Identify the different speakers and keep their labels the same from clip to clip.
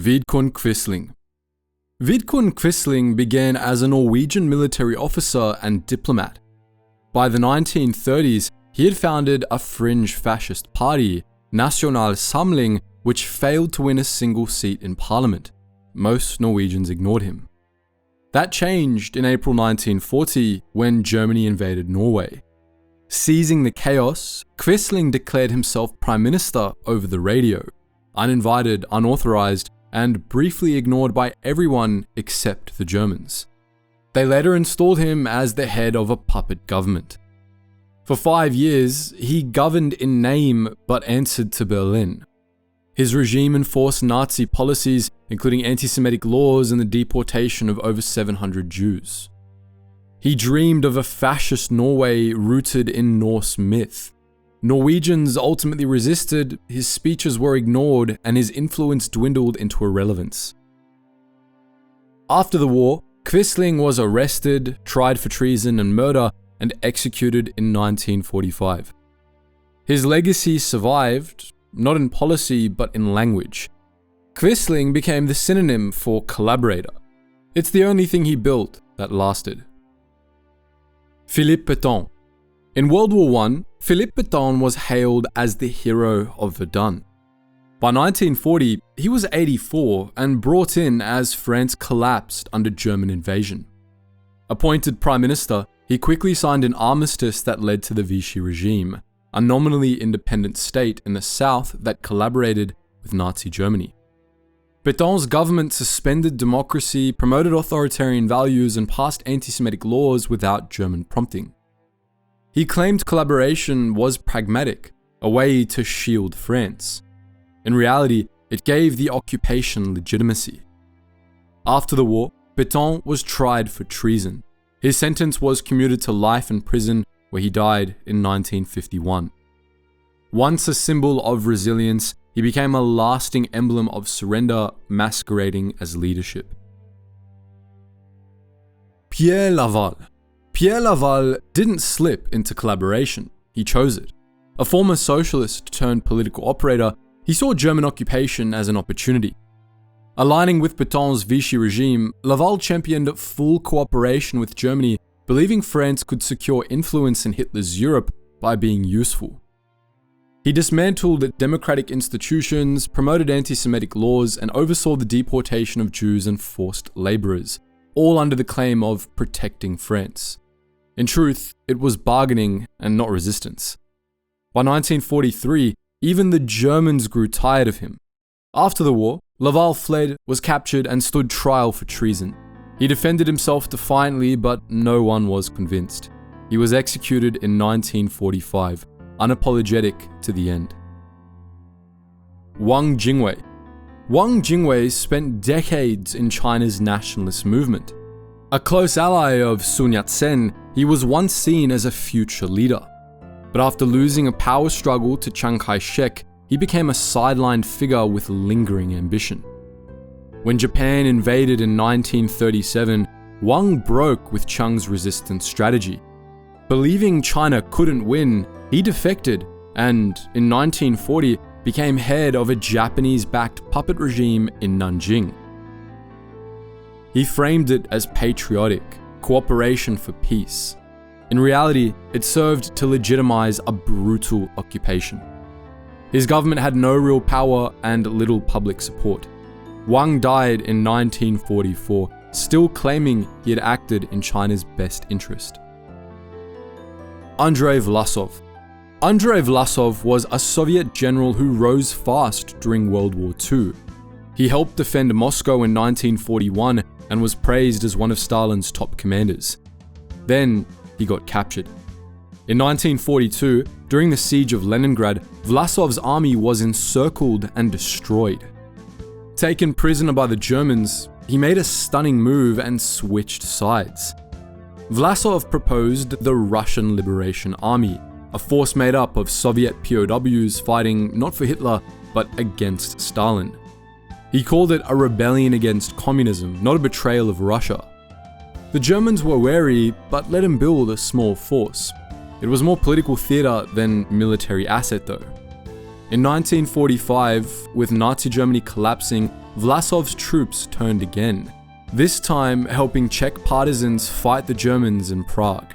Speaker 1: Vidkun Quisling. Vidkun Quisling began as a Norwegian military officer and diplomat. By the 1930s, he had founded a fringe fascist party, National Samling, which failed to win a single seat in parliament. Most Norwegians ignored him. That changed in April 1940 when Germany invaded Norway. Seizing the chaos, Quisling declared himself prime minister over the radio, uninvited, unauthorized, and briefly ignored by everyone except the Germans. They later installed him as the head of a puppet government. For 5 years, he governed in name but answered to Berlin. His regime enforced Nazi policies, including anti-Semitic laws and the deportation of over 700 Jews. He dreamed of a fascist Norway rooted in Norse myth. Norwegians ultimately resisted, his speeches were ignored, and his influence dwindled into irrelevance. After the war, Quisling was arrested, tried for treason and murder, and executed in 1945. His legacy survived, not in policy but in language. Quisling became the synonym for collaborator. It's the only thing he built that lasted. Philippe Pétain. In World War I, Philippe Pétain was hailed as the hero of Verdun. By 1940, he was 84 and brought in as France collapsed under German invasion. Appointed prime minister, he quickly signed an armistice that led to the Vichy regime, a nominally independent state in the south that collaborated with Nazi Germany. Pétain's government suspended democracy, promoted authoritarian values, and passed anti-Semitic laws without German prompting. He claimed collaboration was pragmatic, a way to shield France. In reality, it gave the occupation legitimacy. After the war, Pétain was tried for treason. His sentence was commuted to life in prison, where he died in 1951. Once a symbol of resilience, he became a lasting emblem of surrender, masquerading as leadership. Pierre Laval. Pierre Laval didn't slip into collaboration, he chose it. A former socialist turned political operator, he saw German occupation as an opportunity. Aligning with Pétain's Vichy regime, Laval championed full cooperation with Germany, believing France could secure influence in Hitler's Europe by being useful. He dismantled democratic institutions, promoted anti-Semitic laws, and oversaw the deportation of Jews and forced laborers, all under the claim of protecting France. In truth, it was bargaining and not resistance. By 1943, even the Germans grew tired of him. After the war, Laval fled, was captured, and stood trial for treason. He defended himself defiantly, but no one was convinced. He was executed in 1945, unapologetic to the end. Wang Jingwei. Wang Jingwei spent decades in China's nationalist movement. A close ally of Sun Yat-sen, he was once seen as a future leader. But after losing a power struggle to Chiang Kai-shek, he became a sidelined figure with lingering ambition. When Japan invaded in 1937, Wang broke with Chiang's resistance strategy. Believing China couldn't win, he defected and, in 1940, became head of a Japanese-backed puppet regime in Nanjing. He framed it as patriotic, cooperation for peace. In reality, it served to legitimize a brutal occupation. His government had no real power and little public support. Wang died in 1944, still claiming he had acted in China's best interest. Andrey Vlasov. Andrey Vlasov was a Soviet general who rose fast during World War II. He helped defend Moscow in 1941 and was praised as one of Stalin's top commanders. Then, he got captured. In 1942, during the siege of Leningrad, Vlasov's army was encircled and destroyed. Taken prisoner by the Germans, he made a stunning move and switched sides. Vlasov proposed the Russian Liberation Army, a force made up of Soviet POWs fighting not for Hitler, but against Stalin. He called it a rebellion against communism, not a betrayal of Russia. The Germans were wary, but let him build a small force. It was more political theater than military asset though. In 1945, with Nazi Germany collapsing, Vlasov's troops turned again, this time helping Czech partisans fight the Germans in Prague.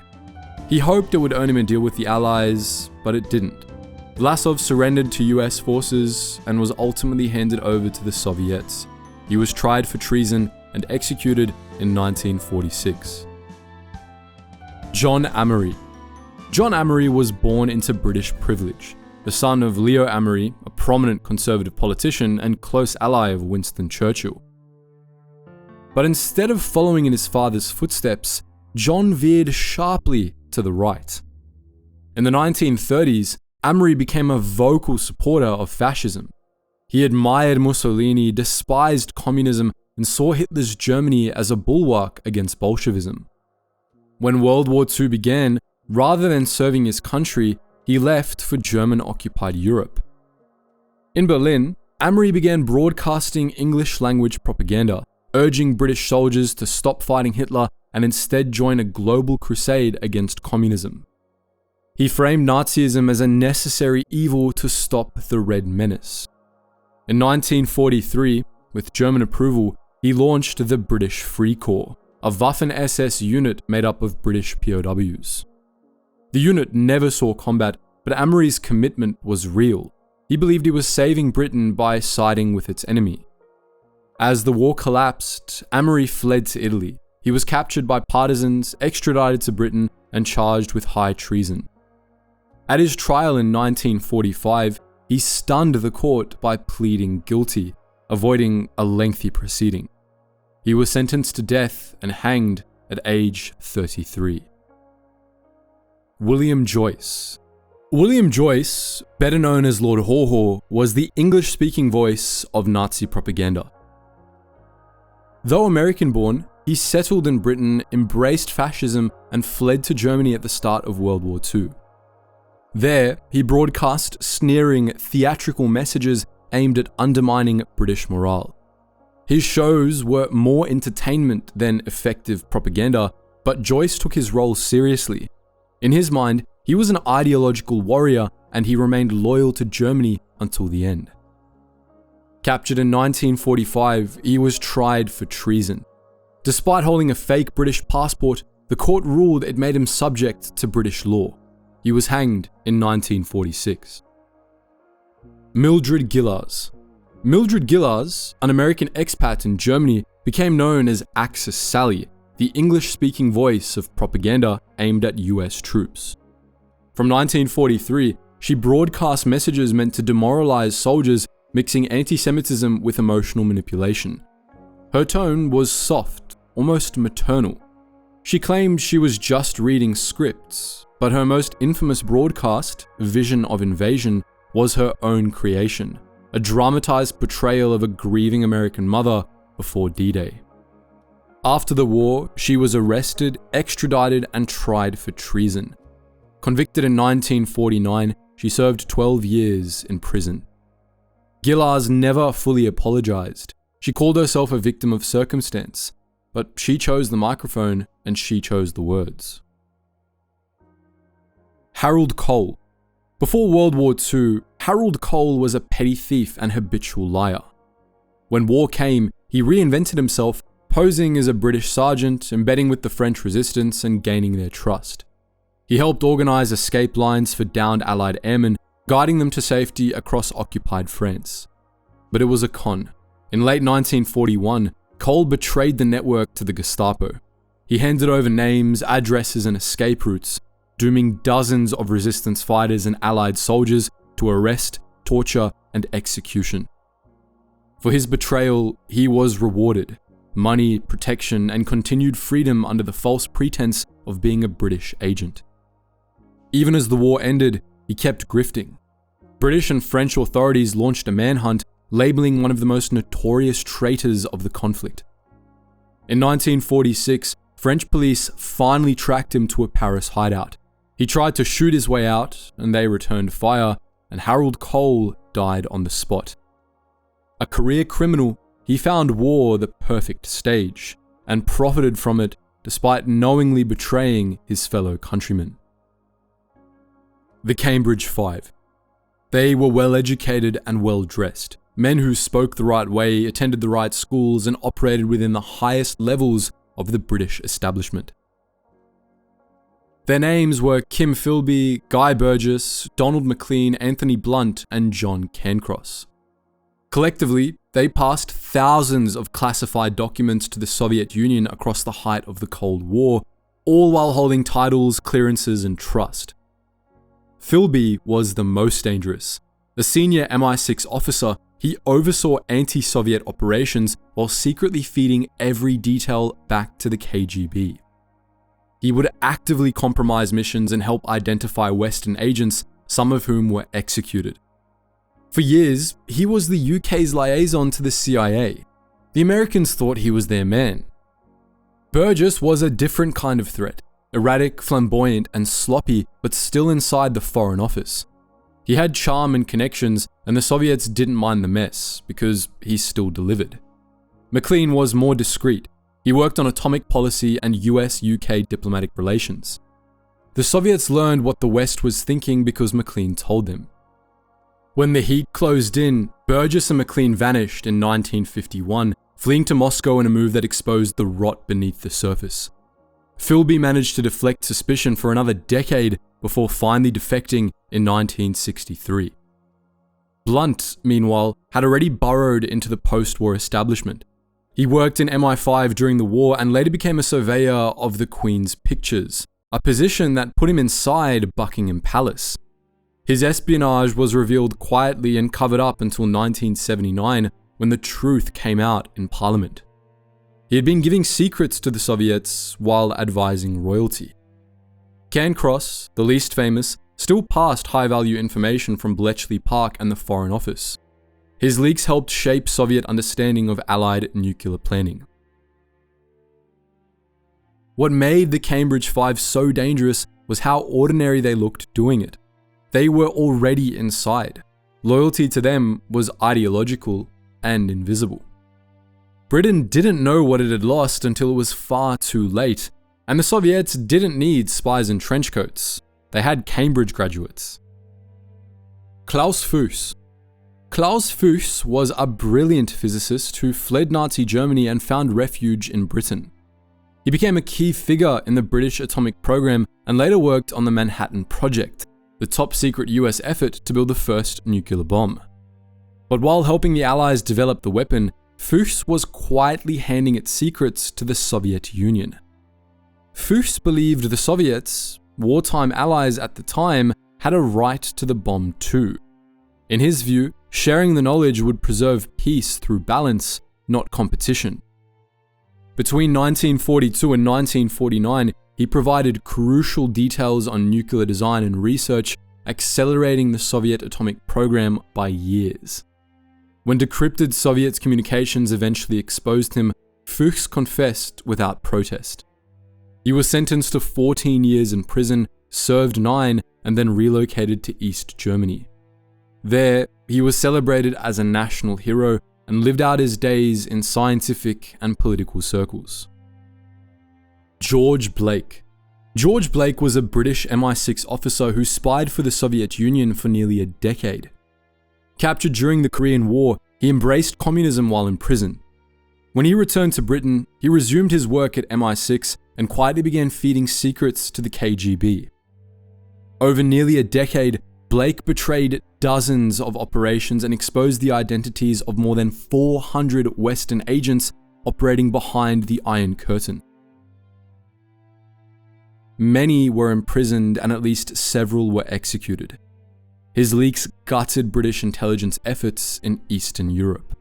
Speaker 1: He hoped it would earn him a deal with the Allies, but it didn't. Vlasov surrendered to US forces and was ultimately handed over to the Soviets. He was tried for treason and executed in 1946. John Amery. John Amery was born into British privilege, the son of Leo Amery, a prominent conservative politician and close ally of Winston Churchill. But instead of following in his father's footsteps, John veered sharply to the right. In the 1930s, Amery became a vocal supporter of fascism. He admired Mussolini, despised communism, and saw Hitler's Germany as a bulwark against Bolshevism. When World War II began, rather than serving his country, he left for German-occupied Europe. In Berlin, Amery began broadcasting English-language propaganda, urging British soldiers to stop fighting Hitler and instead join a global crusade against communism. He framed Nazism as a necessary evil to stop the Red Menace. In 1943, with German approval, he launched the British Free Corps, a Waffen-SS unit made up of British POWs. The unit never saw combat, but Amery's commitment was real. He believed he was saving Britain by siding with its enemy. As the war collapsed, Amery fled to Italy. He was captured by partisans, extradited to Britain, and charged with high treason. At his trial in 1945, he stunned the court by pleading guilty, avoiding a lengthy proceeding. He was sentenced to death and hanged at age 33. William Joyce. William Joyce, better known as Lord Haw Haw, was the English-speaking voice of Nazi propaganda. Though American-born, he settled in Britain, embraced fascism, and fled to Germany at the start of World War II. There, he broadcast sneering, theatrical messages aimed at undermining British morale. His shows were more entertainment than effective propaganda, but Joyce took his role seriously. In his mind, he was an ideological warrior, and he remained loyal to Germany until the end. Captured in 1945, he was tried for treason. Despite holding a fake British passport, the court ruled it made him subject to British law. He was hanged in 1946. Mildred Gillars. Mildred Gillars, an American expat in Germany, became known as Axis Sally, the English-speaking voice of propaganda aimed at US troops. From 1943, she broadcast messages meant to demoralize soldiers, mixing anti-Semitism with emotional manipulation. Her tone was soft, almost maternal. She claimed she was just reading scripts, but her most infamous broadcast, Vision of Invasion, was her own creation, a dramatized portrayal of a grieving American mother before D-Day. After the war, she was arrested, extradited, and tried for treason. Convicted in 1949, she served 12 years in prison. Gillars never fully apologized. She called herself a victim of circumstance, but she chose the microphone and she chose the words. Harold Cole. Before World War II, Harold Cole was a petty thief and habitual liar. When war came, he reinvented himself, posing as a British sergeant, embedding with the French resistance and gaining their trust. He helped organize escape lines for downed Allied airmen, guiding them to safety across occupied France. But it was a con. In late 1941, Cole betrayed the network to the Gestapo. He handed over names, addresses, and escape routes, dooming dozens of resistance fighters and Allied soldiers to arrest, torture, and execution. For his betrayal, he was rewarded. Money, protection, and continued freedom under the false pretense of being a British agent. Even as the war ended, he kept grifting. British and French authorities launched a manhunt, labeling one of the most notorious traitors of the conflict. In 1946, French police finally tracked him to a Paris hideout. He tried to shoot his way out, and they returned fire, and Harold Cole died on the spot. A career criminal, he found war the perfect stage, and profited from it despite knowingly betraying his fellow countrymen. The Cambridge Five. They were well educated and well dressed, men who spoke the right way, attended the right schools, and operated within the highest levels of the British establishment. Their names were Kim Philby, Guy Burgess, Donald Maclean, Anthony Blunt, and John Cairncross. Collectively, they passed thousands of classified documents to the Soviet Union across the height of the Cold War, all while holding titles, clearances, and trust. Philby was the most dangerous. A senior MI6 officer, he oversaw anti-Soviet operations while secretly feeding every detail back to the KGB. He would actively compromise missions and help identify Western agents, some of whom were executed. For years, he was the UK's liaison to the CIA. The Americans thought he was their man. Burgess was a different kind of threat, erratic, flamboyant, and sloppy, but still inside the Foreign Office. He had charm and connections, and the Soviets didn't mind the mess, because he still delivered. Maclean was more discreet. He worked on atomic policy and US-UK diplomatic relations. The Soviets learned what the West was thinking because Maclean told them. When the heat closed in, Burgess and Maclean vanished in 1951, fleeing to Moscow in a move that exposed the rot beneath the surface. Philby managed to deflect suspicion for another decade before finally defecting in 1963. Blunt, meanwhile, had already burrowed into the post-war establishment. He worked in MI5 during the war and later became a surveyor of the Queen's pictures, a position that put him inside Buckingham Palace. His espionage was revealed quietly and covered up until 1979, when the truth came out in Parliament. He had been giving secrets to the Soviets while advising royalty. Cairncross, the least famous, still passed high-value information from Bletchley Park and the Foreign Office. His leaks helped shape Soviet understanding of Allied nuclear planning. What made the Cambridge Five so dangerous was how ordinary they looked doing it. They were already inside. Loyalty to them was ideological and invisible. Britain didn't know what it had lost until it was far too late, and the Soviets didn't need spies in trench coats. They had Cambridge graduates. Klaus Fuchs. Klaus Fuchs was a brilliant physicist who fled Nazi Germany and found refuge in Britain. He became a key figure in the British atomic program and later worked on the Manhattan Project, the top-secret US effort to build the first nuclear bomb. But while helping the Allies develop the weapon, Fuchs was quietly handing its secrets to the Soviet Union. Fuchs believed the Soviets, wartime allies at the time, had a right to the bomb too. In his view, sharing the knowledge would preserve peace through balance, not competition. Between 1942 and 1949, he provided crucial details on nuclear design and research, accelerating the Soviet atomic program by years. When decrypted Soviet communications eventually exposed him, Fuchs confessed without protest. He was sentenced to 14 years in prison, served 9, and then relocated to East Germany. There, he was celebrated as a national hero and lived out his days in scientific and political circles. George Blake. George Blake was a British MI6 officer who spied for the Soviet Union for nearly a decade. Captured during the Korean War, he embraced communism while in prison. When he returned to Britain, he resumed his work at MI6 and quietly began feeding secrets to the KGB. Over nearly a decade, Blake betrayed dozens of operations and exposed the identities of more than 400 Western agents operating behind the Iron Curtain. Many were imprisoned and at least several were executed. His leaks gutted British intelligence efforts in Eastern Europe.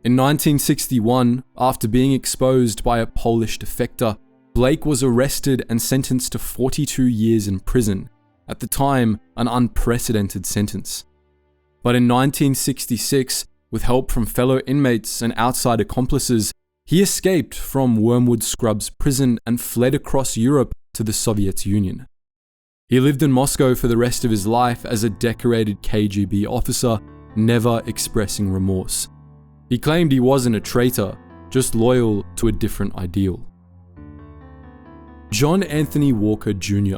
Speaker 1: In 1961, after being exposed by a Polish defector, Blake was arrested and sentenced to 42 years in prison, at the time an unprecedented sentence. But in 1966, with help from fellow inmates and outside accomplices, he escaped from Wormwood Scrubs prison and fled across Europe to the Soviet Union. He lived in Moscow for the rest of his life as a decorated KGB officer, never expressing remorse. He claimed he wasn't a traitor, just loyal to a different ideal. John Anthony Walker Jr.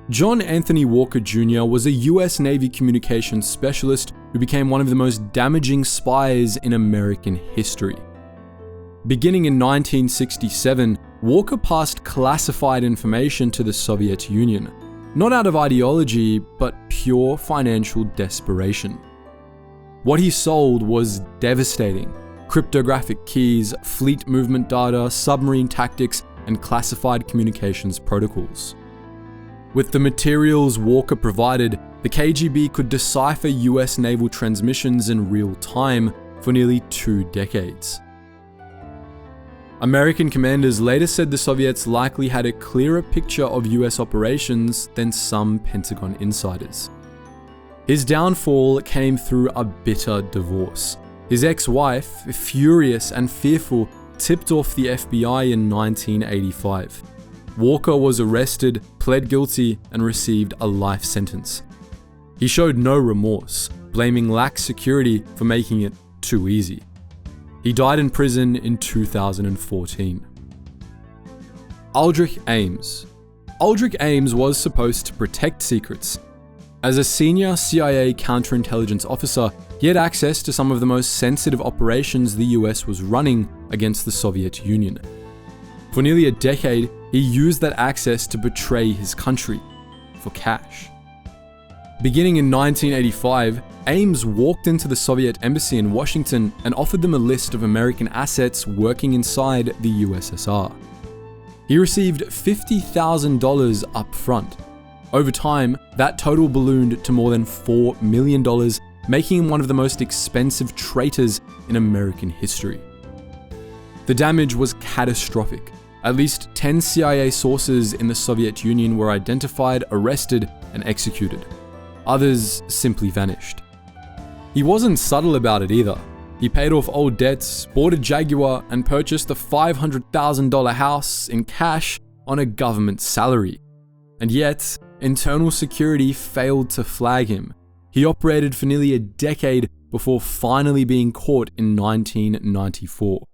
Speaker 1: John Anthony Walker Jr. was a US Navy communications specialist who became one of the most damaging spies in American history. Beginning in 1967, Walker passed classified information to the Soviet Union, not out of ideology, but pure financial desperation. What he sold was devastating: cryptographic keys, fleet movement data, submarine tactics, and classified communications protocols. With the materials Walker provided, the KGB could decipher US naval transmissions in real time for nearly 2 decades. American commanders later said the Soviets likely had a clearer picture of US operations than some Pentagon insiders. His downfall came through a bitter divorce. His ex-wife, furious and fearful, tipped off the FBI in 1985. Walker was arrested, pled guilty, and received a life sentence. He showed no remorse, blaming lax security for making it too easy. He died in prison in 2014. Aldrich Ames. Aldrich Ames was supposed to protect secrets. As a senior CIA counterintelligence officer, he had access to some of the most sensitive operations the US was running against the Soviet Union. For nearly a decade, he used that access to betray his country for cash. Beginning in 1985, Ames walked into the Soviet embassy in Washington and offered them a list of American assets working inside the USSR. He received $50,000 up front. Over time, that total ballooned to more than $4 million, making him one of the most expensive traitors in American history. The damage was catastrophic. At least 10 CIA sources in the Soviet Union were identified, arrested, and executed. Others simply vanished. He wasn't subtle about it either. He paid off old debts, bought a Jaguar, and purchased a $500,000 house in cash on a government salary. And yet, internal security failed to flag him. He operated for nearly a decade before finally being caught in 1994.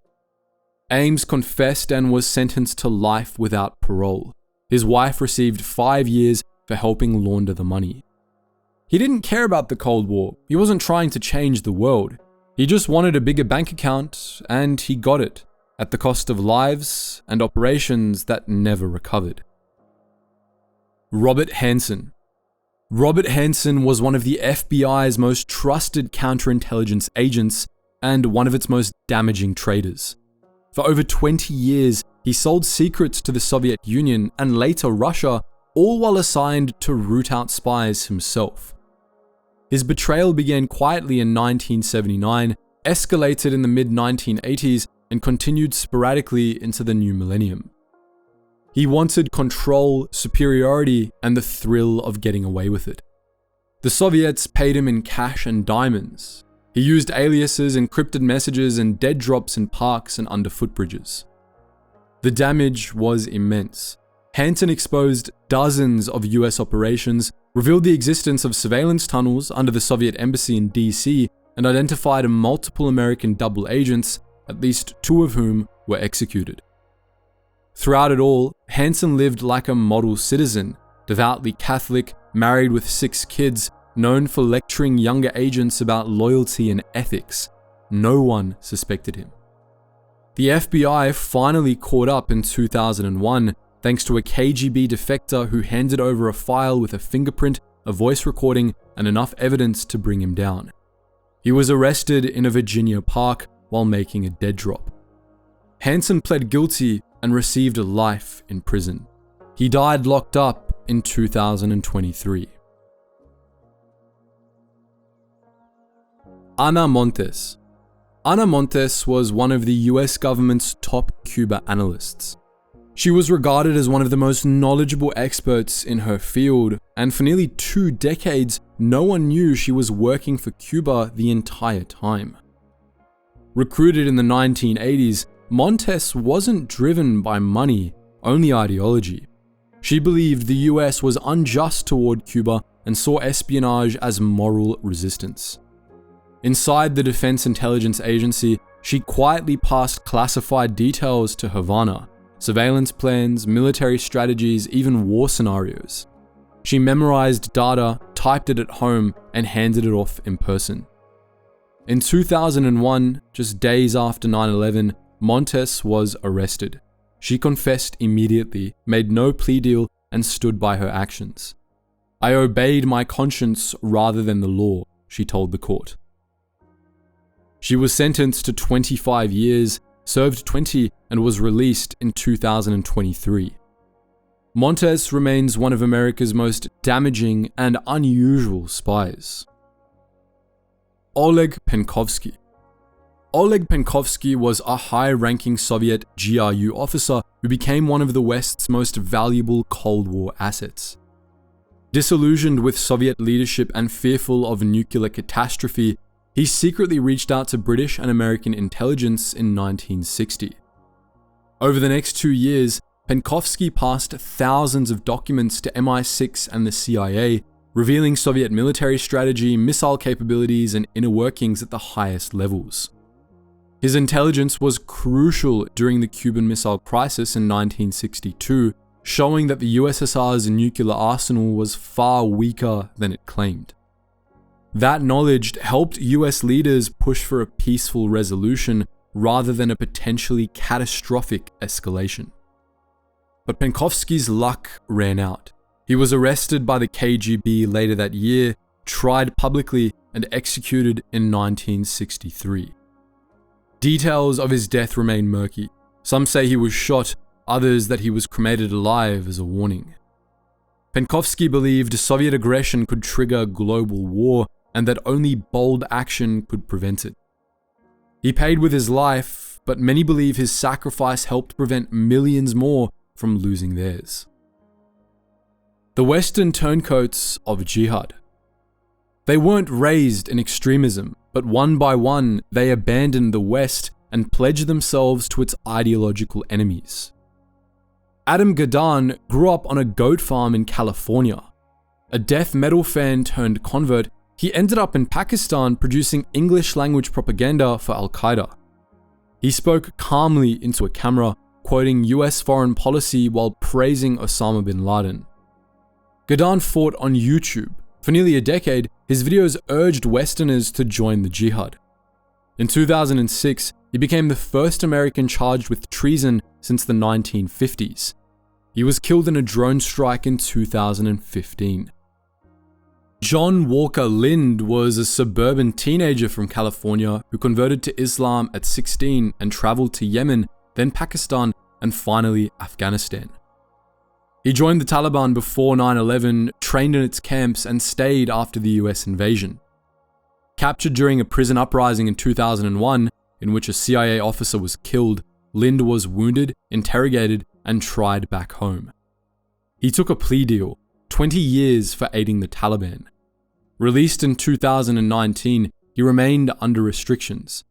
Speaker 1: Ames confessed and was sentenced to life without parole. His wife received 5 years for helping launder the money. He didn't care about the Cold War. He wasn't trying to change the world. He just wanted a bigger bank account, and he got it, at the cost of lives and operations that never recovered. Robert Hanssen. Robert Hanssen was one of the FBI's most trusted counterintelligence agents and one of its most damaging traitors. For over 20 years, he sold secrets to the Soviet Union and later Russia, all while assigned to root out spies himself. His betrayal began quietly in 1979, escalated in the mid-1980s, and continued sporadically into the new millennium. He wanted control, superiority, and the thrill of getting away with it. The Soviets paid him in cash and diamonds. He used aliases, encrypted messages, and dead drops in parks and under footbridges. The damage was immense. Hanssen exposed dozens of US operations, revealed the existence of surveillance tunnels under the Soviet embassy in DC, and identified multiple American double agents, at least 2 of whom were executed. Throughout it all, Hanssen lived like a model citizen, devoutly Catholic, married with 6 kids, known for lecturing younger agents about loyalty and ethics. No one suspected him. The FBI finally caught up in 2001, thanks to a KGB defector who handed over a file with a fingerprint, a voice recording, and enough evidence to bring him down. He was arrested in a Virginia park while making a dead drop. Hanssen pled guilty and received a life in prison. He died locked up in 2023. Ana Montes. Ana Montes was one of the US government's top Cuba analysts. She was regarded as one of the most knowledgeable experts in her field, and for nearly 2 decades, no one knew she was working for Cuba the entire time. Recruited in the 1980s, Montes wasn't driven by money, only ideology. She believed the US was unjust toward Cuba and saw espionage as moral resistance. Inside the Defense Intelligence Agency, she quietly passed classified details to Havana, surveillance plans, military strategies, even war scenarios. She memorized data, typed it at home, and handed it off in person. In 2001, just days after 9/11, Montes was arrested. She confessed immediately, made no plea deal, and stood by her actions. "I obeyed my conscience rather than the law," she told the court. She was sentenced to 25 years, served 20, and was released in 2023. Montes remains one of America's most damaging and unusual spies. Oleg Penkovsky. Oleg Penkovsky was a high-ranking Soviet GRU officer who became one of the West's most valuable Cold War assets. Disillusioned with Soviet leadership and fearful of nuclear catastrophe, he secretly reached out to British and American intelligence in 1960. Over the next 2 years, Penkovsky passed thousands of documents to MI6 and the CIA, revealing Soviet military strategy, missile capabilities, and inner workings at the highest levels. His intelligence was crucial during the Cuban Missile Crisis in 1962, showing that the USSR's nuclear arsenal was far weaker than it claimed. That knowledge helped US leaders push for a peaceful resolution rather than a potentially catastrophic escalation. But Penkovsky's luck ran out. He was arrested by the KGB later that year, tried publicly, and executed in 1963. Details of his death remain murky. Some say he was shot, others that he was cremated alive as a warning. Penkovsky believed Soviet aggression could trigger global war and that only bold action could prevent it. He paid with his life, but many believe his sacrifice helped prevent millions more from losing theirs. The Western turncoats of Jihad. They weren't raised in extremism, but one by one they abandoned the West and pledged themselves to its ideological enemies. Adam Gadon grew up on a goat farm in California. A death metal fan turned convert, he ended up in Pakistan producing English language propaganda for Al-Qaeda. He spoke calmly into a camera, quoting US foreign policy while praising Osama bin Laden. Gadon fought on YouTube. For nearly a decade, his videos urged Westerners to join the Jihad. In 2006, he became the first American charged with treason since the 1950s. He was killed in a drone strike in 2015. John Walker Lind was a suburban teenager from California who converted to Islam at 16 and traveled to Yemen, then Pakistan, and finally Afghanistan. He joined the Taliban before 9/11, trained in its camps, and stayed after the US invasion. Captured during a prison uprising in 2001, in which a CIA officer was killed, Lind was wounded, interrogated, and tried back home. He took a plea deal, 20 years for aiding the Taliban. Released in 2019, he remained under restrictions.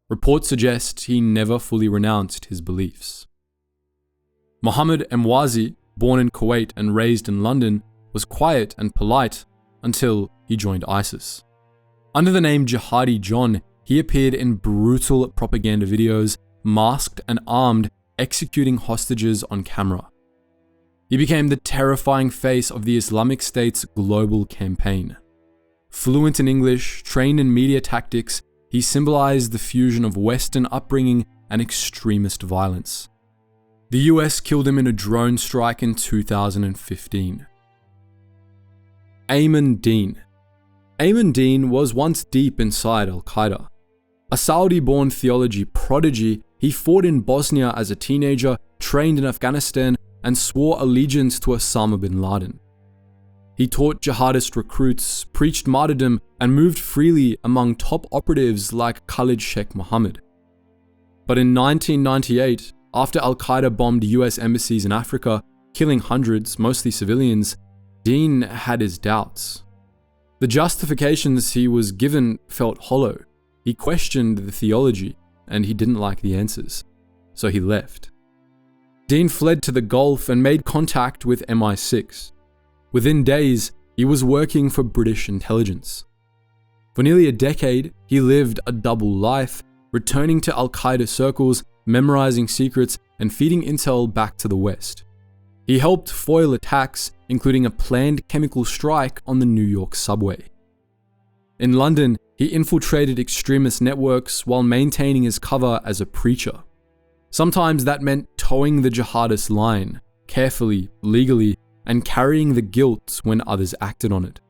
Speaker 1: Reports suggest he never fully renounced his beliefs. Mohamed Emwazi, born in Kuwait and raised in London, was quiet and polite until he joined ISIS. Under the name Jihadi John, he appeared in brutal propaganda videos, masked and armed, executing hostages on camera. He became the terrifying face of the Islamic State's global campaign. Fluent in English, trained in media tactics, he symbolized the fusion of Western upbringing and extremist violence. The US killed him in a drone strike in 2015. Aimen Dean. Aimen Dean was once deep inside Al-Qaeda. A Saudi-born theology prodigy, he fought in Bosnia as a teenager, trained in Afghanistan, and swore allegiance to Osama bin Laden. He taught jihadist recruits, preached martyrdom, and moved freely among top operatives like Khalid Sheikh Mohammed. But in 1998, after Al-Qaeda bombed US embassies in Africa, killing hundreds, mostly civilians, Dean had his doubts. The justifications he was given felt hollow. He questioned the theology, and he didn't like the answers. So he left. Dean fled to the Gulf and made contact with MI6. Within days, he was working for British intelligence. For nearly a decade, he lived a double life, returning to Al-Qaeda circles, memorizing secrets, and feeding intel back to the West. He helped foil attacks, including a planned chemical strike on the New York subway. In London, he infiltrated extremist networks while maintaining his cover as a preacher. Sometimes that meant towing the jihadist line, carefully, legally, and carrying the guilt when others acted on it.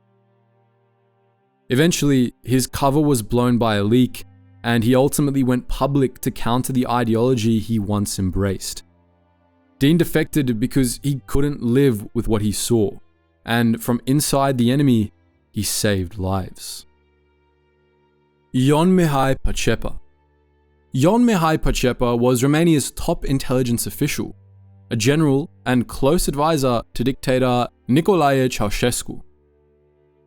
Speaker 1: Eventually, his cover was blown by a leak, and he ultimately went public to counter the ideology he once embraced. Dean defected because he couldn't live with what he saw, and from inside the enemy, he saved lives. Ion Mihai Pacepa. Ion Mihai Pacepa was Romania's top intelligence official, a general and close advisor to dictator Nicolae Ceausescu.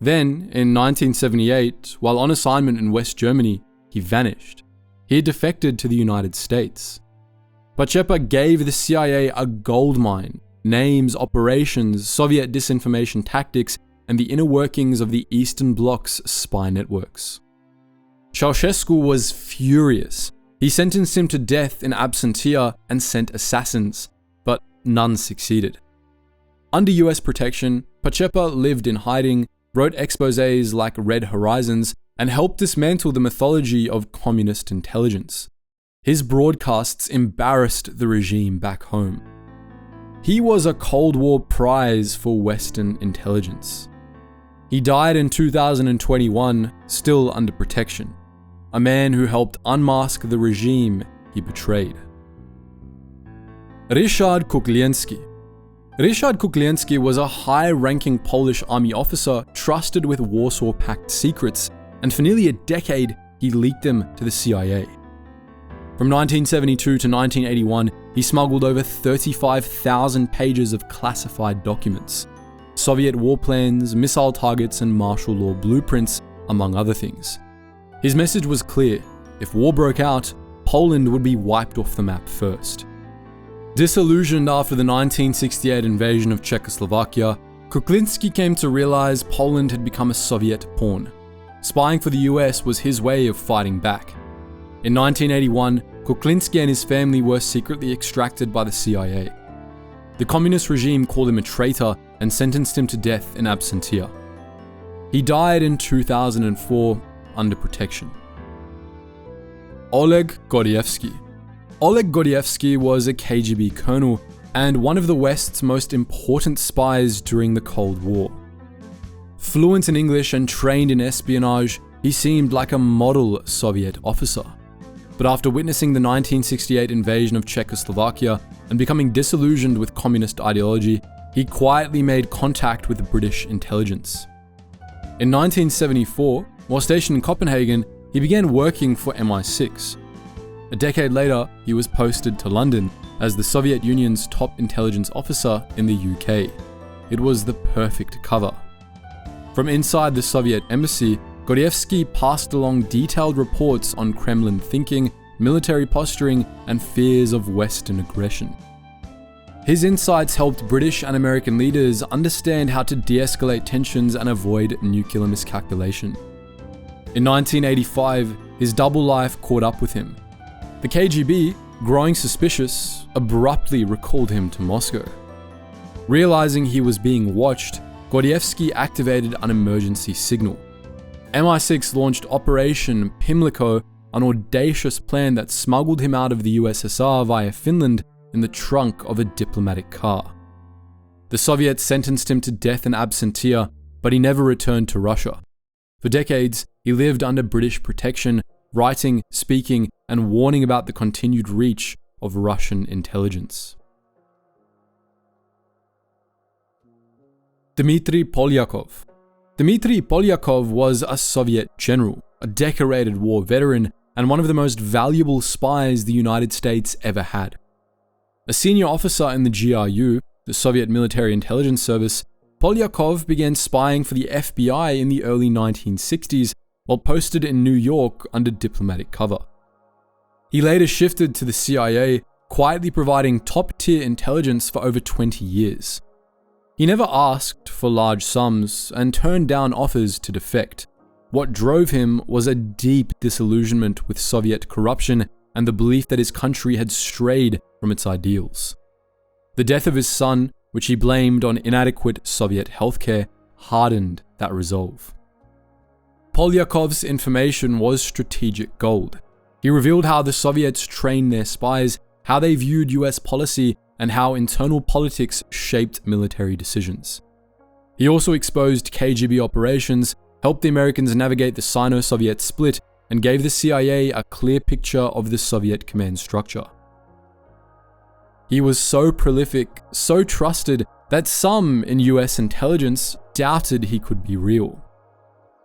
Speaker 1: Then, in 1978, while on assignment in West Germany, he vanished. He had defected to the United States. Pacepa gave the CIA a goldmine: names, operations, Soviet disinformation tactics, and the inner workings of the Eastern Bloc's spy networks. Ceausescu was furious. He sentenced him to death in absentia and sent assassins, but none succeeded. Under US protection, Pacepa lived in hiding, wrote exposés like Red Horizons, and helped dismantle the mythology of communist intelligence. His broadcasts embarrassed the regime back home. He was a Cold War prize for Western intelligence. He died in 2021, still under protection. A man who helped unmask the regime he betrayed. Ryszard Kukliński. Ryszard Kukliński was a high-ranking Polish army officer trusted with Warsaw Pact secrets, and for nearly a decade he leaked them to the CIA. From 1972 to 1981, he smuggled over 35,000 pages of classified documents, Soviet war plans, missile targets, and martial law blueprints, among other things. His message was clear: if war broke out, Poland would be wiped off the map first. Disillusioned after the 1968 invasion of Czechoslovakia, Kukliński came to realize Poland had become a Soviet pawn. Spying for the US was his way of fighting back. In 1981, Kukliński and his family were secretly extracted by the CIA. The communist regime called him a traitor and sentenced him to death in absentia. He died in 2004 under protection. Oleg Gordievsky. Oleg Gordievsky was a KGB colonel and one of the West's most important spies during the Cold War. Fluent in English and trained in espionage, he seemed like a model Soviet officer. But after witnessing the 1968 invasion of Czechoslovakia and becoming disillusioned with communist ideology, he quietly made contact with British intelligence. In 1974, while stationed in Copenhagen, he began working for MI6. A decade later, he was posted to London as the Soviet Union's top intelligence officer in the UK. It was the perfect cover. From inside the Soviet embassy, Gordievsky passed along detailed reports on Kremlin thinking, military posturing, and fears of Western aggression. His insights helped British and American leaders understand how to de-escalate tensions and avoid nuclear miscalculation. In 1985, his double life caught up with him. The KGB, growing suspicious, abruptly recalled him to Moscow. Realizing he was being watched, Gordievsky activated an emergency signal. MI6 launched Operation Pimlico, an audacious plan that smuggled him out of the USSR via Finland in the trunk of a diplomatic car. The Soviets sentenced him to death in absentia, but he never returned to Russia. For decades, he lived under British protection, writing, speaking, and warning about the continued reach of Russian intelligence. Dmitri Polyakov. Dmitri Polyakov was a Soviet general, a decorated war veteran, and one of the most valuable spies the United States ever had. A senior officer in the GRU, the Soviet Military Intelligence Service, Polyakov began spying for the FBI in the early 1960s while posted in New York under diplomatic cover. He later shifted to the CIA, quietly providing top-tier intelligence for over 20 years. He never asked for large sums and turned down offers to defect. What drove him was a deep disillusionment with Soviet corruption and the belief that his country had strayed from its ideals. The death of his son, which he blamed on inadequate Soviet healthcare, hardened that resolve. Polyakov's information was strategic gold. He revealed how the Soviets trained their spies, how they viewed US policy, and how internal politics shaped military decisions. He also exposed KGB operations, helped the Americans navigate the Sino-Soviet split, and gave the CIA a clear picture of the Soviet command structure. He was so prolific, so trusted, that some in US intelligence doubted he could be real.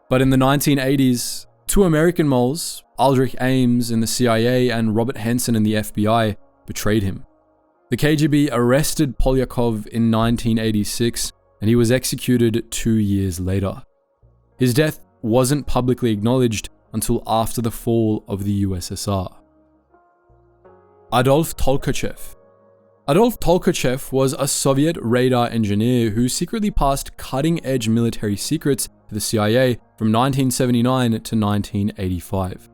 Speaker 1: But in the 1980s, two American moles, Aldrich Ames in the CIA and Robert Hanssen in the FBI, betrayed him. The KGB arrested Polyakov in 1986, and he was executed 2 years later. His death wasn't publicly acknowledged until after the fall of the USSR. Adolf Tolkachev. Adolf Tolkachev was a Soviet radar engineer who secretly passed cutting-edge military secrets to the CIA from 1979 to 1985.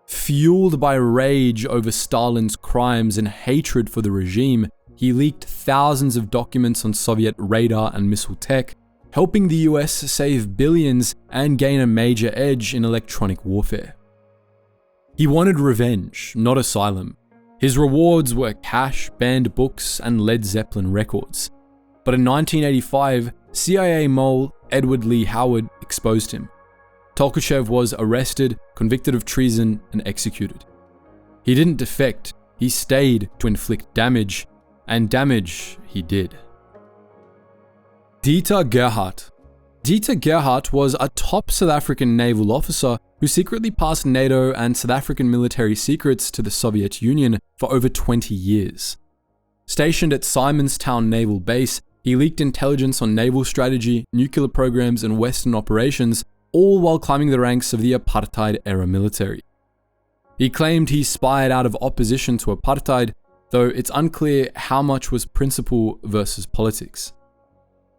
Speaker 1: Fueled by rage over Stalin's crimes and hatred for the regime, he leaked thousands of documents on Soviet radar and missile tech, helping the US save billions and gain a major edge in electronic warfare. He wanted revenge, not asylum. His rewards were cash, banned books, and Led Zeppelin records. But in 1985, CIA mole Edward Lee Howard exposed him. Tolkachev was arrested, convicted of treason, and executed. He didn't defect, he stayed to inflict damage, and damage he did. Dieter Gerhardt. Dieter Gerhardt was a top South African naval officer who secretly passed NATO and South African military secrets to the Soviet Union for over 20 years. Stationed at Simonstown Naval Base, he leaked intelligence on naval strategy, nuclear programs, and Western operations, all while climbing the ranks of the apartheid-era military. He claimed he spied out of opposition to apartheid, though it's unclear how much was principle versus politics.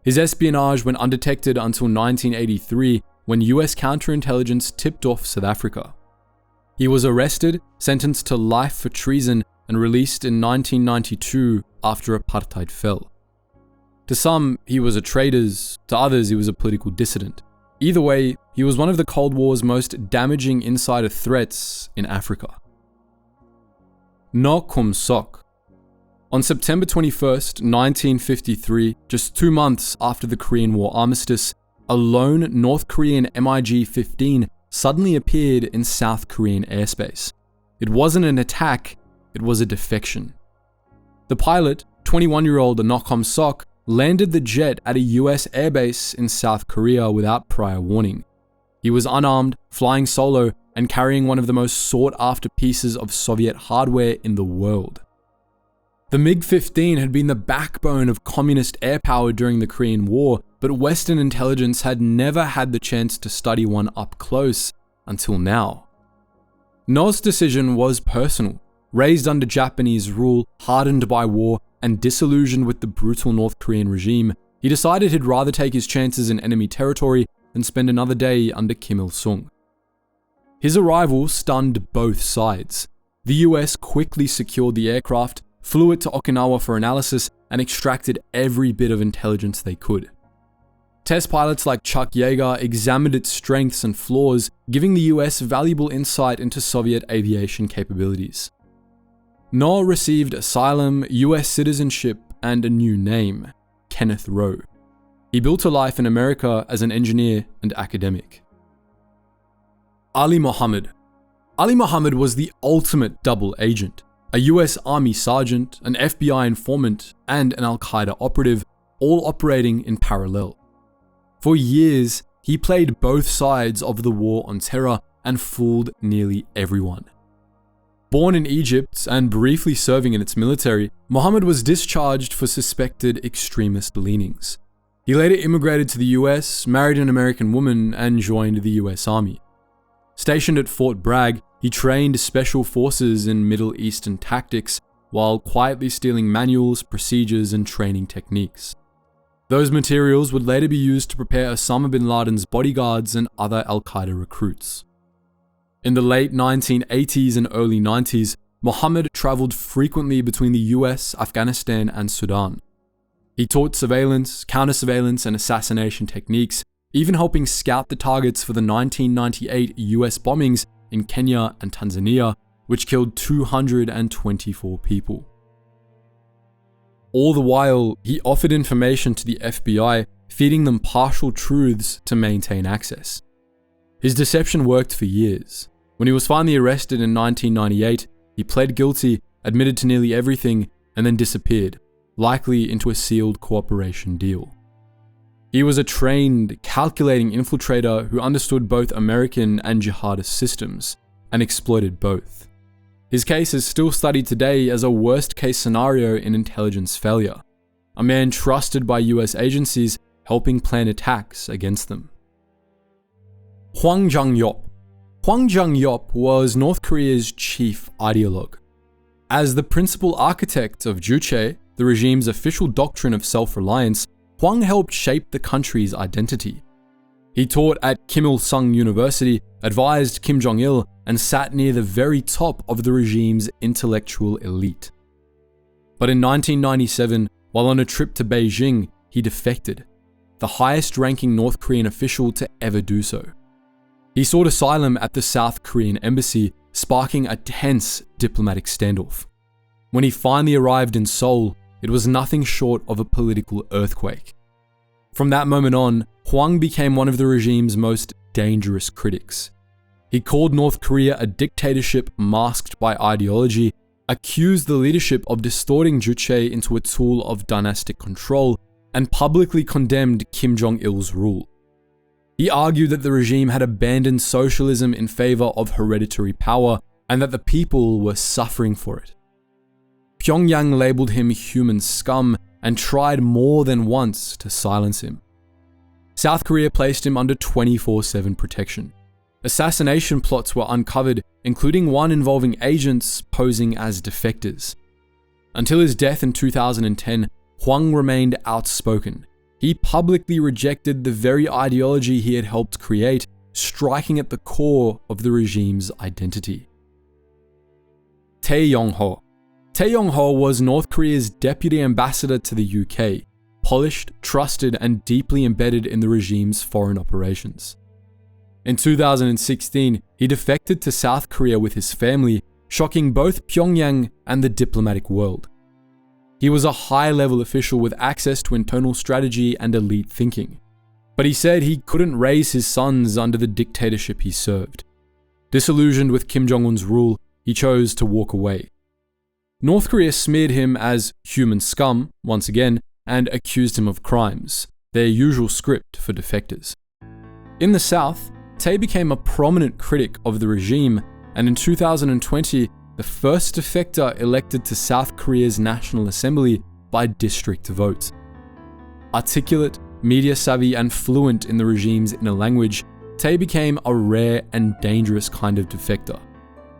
Speaker 1: His espionage went undetected until 1983, when US counterintelligence tipped off South Africa. He was arrested, sentenced to life for treason, and released in 1992 after apartheid fell. To some, he was a traitor, to others he was a political dissident. Either way, he was one of the Cold War's most damaging insider threats in Africa. No Kum-sok. On September 21st, 1953, just 2 months after the Korean War armistice, a lone North Korean MiG-15 suddenly appeared in South Korean airspace. It wasn't an attack, it was a defection. The pilot, 21-year-old No Kum-sok, landed the jet at a US airbase in South Korea without prior warning. He was unarmed, flying solo, and carrying one of the most sought-after pieces of Soviet hardware in the world. The MiG-15 had been the backbone of communist air power during the Korean War, but Western intelligence had never had the chance to study one up close until now. No's decision was personal. Raised under Japanese rule, hardened by war, and disillusioned with the brutal North Korean regime, he decided he'd rather take his chances in enemy territory than spend another day under Kim Il-sung. His arrival stunned both sides. The US quickly secured the aircraft, flew it to Okinawa for analysis, and extracted every bit of intelligence they could. Test pilots like Chuck Yeager examined its strengths and flaws, giving the US valuable insight into Soviet aviation capabilities. No received asylum, US citizenship, and a new name, Kenneth Rowe. He built a life in America as an engineer and academic. Ali Mohamed. Ali Mohamed was the ultimate double agent, a US Army sergeant, an FBI informant, and an Al-Qaeda operative, all operating in parallel. For years, he played both sides of the war on terror and fooled nearly everyone. Born in Egypt and briefly serving in its military, Mohamed was discharged for suspected extremist leanings. He later immigrated to the US, married an American woman, and joined the US Army. Stationed at Fort Bragg, he trained special forces in Middle Eastern tactics while quietly stealing manuals, procedures, and training techniques. Those materials would later be used to prepare Osama bin Laden's bodyguards and other Al-Qaeda recruits. In the late 1980s and early 90s, Mohamed traveled frequently between the US, Afghanistan, and Sudan. He taught surveillance, counter-surveillance, and assassination techniques, even helping scout the targets for the 1998 US bombings in Kenya and Tanzania, which killed 224 people. All the while, he offered information to the FBI, feeding them partial truths to maintain access. His deception worked for years. When he was finally arrested in 1998, he pled guilty, admitted to nearly everything, and then disappeared, likely into a sealed cooperation deal. He was a trained, calculating infiltrator who understood both American and jihadist systems, and exploited both. His case is still studied today as a worst-case scenario in intelligence failure, a man trusted by US agencies helping plan attacks against them. Hwang Jang-yop. Hwang Jang-yop was North Korea's chief ideologue. As the principal architect of Juche, the regime's official doctrine of self-reliance, Hwang helped shape the country's identity. He taught at Kim Il-sung University, advised Kim Jong-il, and sat near the very top of the regime's intellectual elite. But in 1997, while on a trip to Beijing, he defected, the highest-ranking North Korean official to ever do so. He sought asylum at the South Korean embassy, sparking a tense diplomatic standoff. When he finally arrived in Seoul, it was nothing short of a political earthquake. From that moment on, Hwang became one of the regime's most dangerous critics. He called North Korea a dictatorship masked by ideology, accused the leadership of distorting Juche into a tool of dynastic control, and publicly condemned Kim Jong-il's rule. He argued that the regime had abandoned socialism in favor of hereditary power, and that the people were suffering for it. Pyongyang labeled him human scum and tried more than once to silence him. South Korea placed him under 24/7 protection. Assassination plots were uncovered, including one involving agents posing as defectors. Until his death in 2010, Hwang remained outspoken. He publicly rejected the very ideology he had helped create, striking at the core of the regime's identity. Thae Yong-ho. Thae Yong-ho was North Korea's deputy ambassador to the UK, polished, trusted, and deeply embedded in the regime's foreign operations. In 2016, he defected to South Korea with his family, shocking both Pyongyang and the diplomatic world. He was a high-level official with access to internal strategy and elite thinking, but he said he couldn't raise his sons under the dictatorship he served. Disillusioned with Kim Jong-un's rule, he chose to walk away. North Korea smeared him as human scum, once again, and accused him of crimes, their usual script for defectors. In the South, Thae became a prominent critic of the regime, and in 2020, the first defector elected to South Korea's National Assembly by district vote. Articulate, media-savvy, and fluent in the regime's inner language, Thae became a rare and dangerous kind of defector,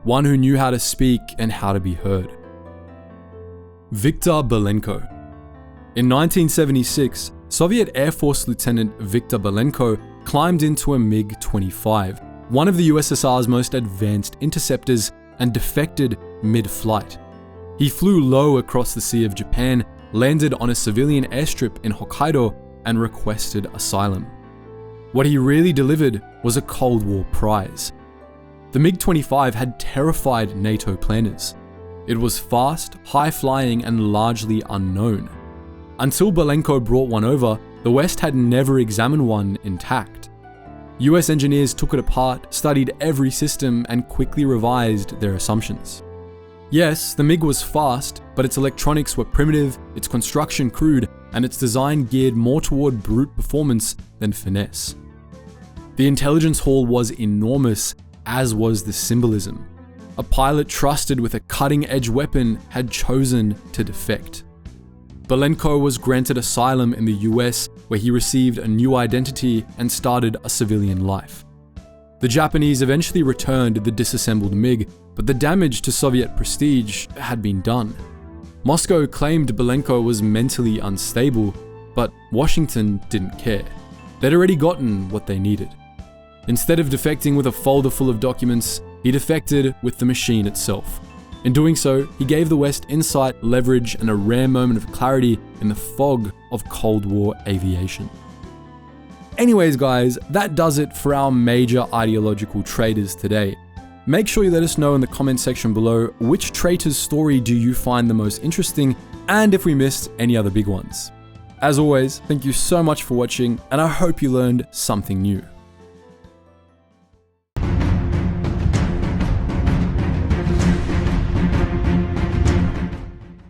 Speaker 1: one who knew how to speak and how to be heard. Viktor Belenko. In 1976, Soviet Air Force Lieutenant Viktor Belenko climbed into a MiG-25, one of the USSR's most advanced interceptors, and defected mid-flight. He flew low across the Sea of Japan, landed on a civilian airstrip in Hokkaido, and requested asylum. What he really delivered was a Cold War prize. The MiG-25 had terrified NATO planners. It was fast, high-flying, and largely unknown. Until Belenko brought one over, the West had never examined one intact. US engineers took it apart, studied every system, and quickly revised their assumptions. Yes, the MiG was fast, but its electronics were primitive, its construction crude, and its design geared more toward brute performance than finesse. The intelligence haul was enormous, as was the symbolism. A pilot trusted with a cutting-edge weapon had chosen to defect. Belenko was granted asylum in the US, where he received a new identity and started a civilian life. The Japanese eventually returned the disassembled MiG, but the damage to Soviet prestige had been done. Moscow claimed Belenko was mentally unstable, but Washington didn't care. They'd already gotten what they needed. Instead of defecting with a folder full of documents, he defected with the machine itself. In doing so, he gave the West insight, leverage, and a rare moment of clarity in the fog of Cold War aviation. Anyways guys, that does it for our major ideological traitors today. Make sure you let us know in the comment section below which traitor's story do you find the most interesting, and if we missed any other big ones. As always, thank you so much for watching, and I hope you learned something new.